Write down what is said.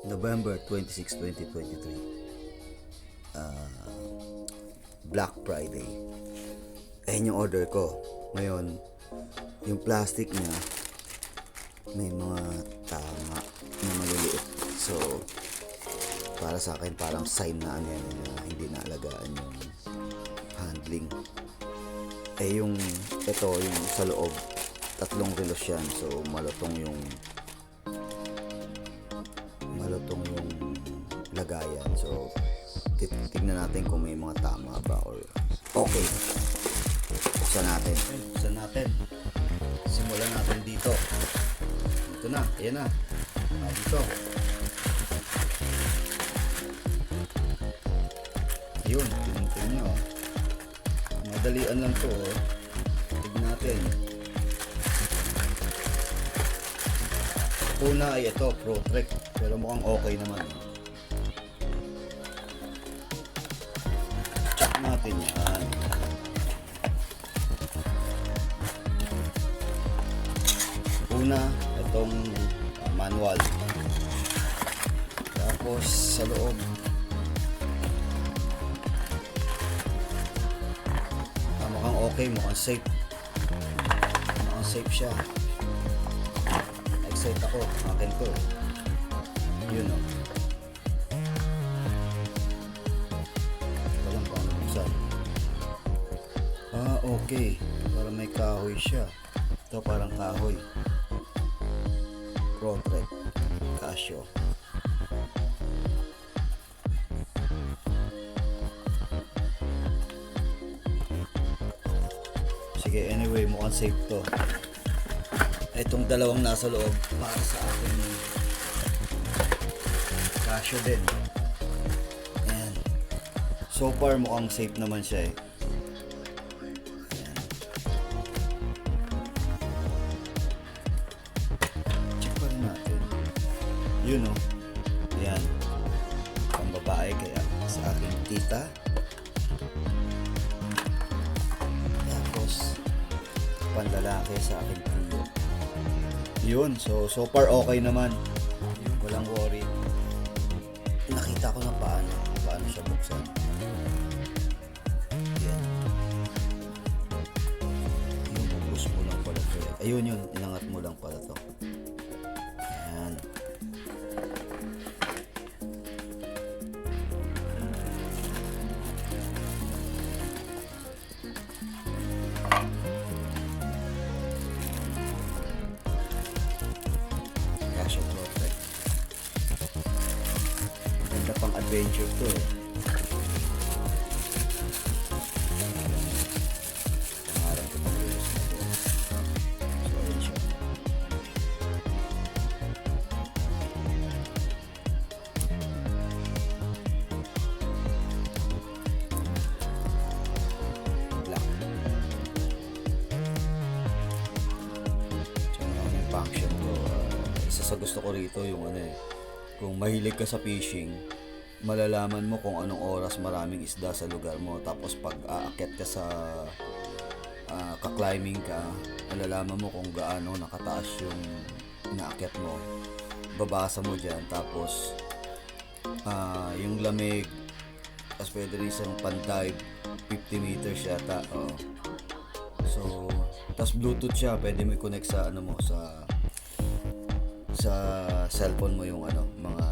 November 26, 2023. Black Friday. Ayan yung order ko. Ngayon, yung plastic niya may mga tama na maliliit. So, para sa akin parang sign na ano yan, na hindi naalagaan yung handling. Yung ito, yung sa loob, 3 relos yan. So, malutong yung lagayan. So, tignan natin kung may mga tama ba or okay. Buksan natin. Simulan natin dito. Ito na, ayan na. Dito. Ayun, tingnan nyo. Madalian lang to. Tignan natin. Una ay ito, Pro-Trek. Pero mukhang okay naman. Check natin yan. Una, itong manual. Tapos sa loob, mukhang okay, mukhang safe. Mukhang safe siya. Excited ako, akin to. Yun o. Walang paano buksan. Okay. Parang may kahoy siya. Ito parang kahoy. Pro-Trek Casio. Sige, anyway, mukhang safe to. Itong dalawang nasa loob para sa akin Casio din. Ayan. So far mukhang safe naman siya eh. Ayan. Check pa rin natin. Yun o. Ayan. Pang babae kaya sa aking tita. Tapos panlalaki sa aking tiyo. Yun, so far okay naman. Walang worry. Nakita ko na paano siya buksan. Yan. Yung bubus mo lang pala to. Ayun yun, inangat mo lang pala to. Yan. Casio Pro-Trek. Ganda pang adventure to eh. Pangarang ko pang relos na to. So ayun siya. Black. So yung function ko, isa sa gusto ko rito yung ano eh, kung mahilig ka sa fishing, malalaman mo kung anong oras maraming isda sa lugar mo. Tapos pag aakyat ka sa ka-climbing ka, malalaman mo kung gaano nakataas yung inaakyat mo. Babasa mo dyan. Tapos yung lamig, tapos pwede rin isang pan-dive 50 meters yata. So tapos bluetooth siya, pwede mo i-connect sa ano mo, sa cellphone mo yung ano, mga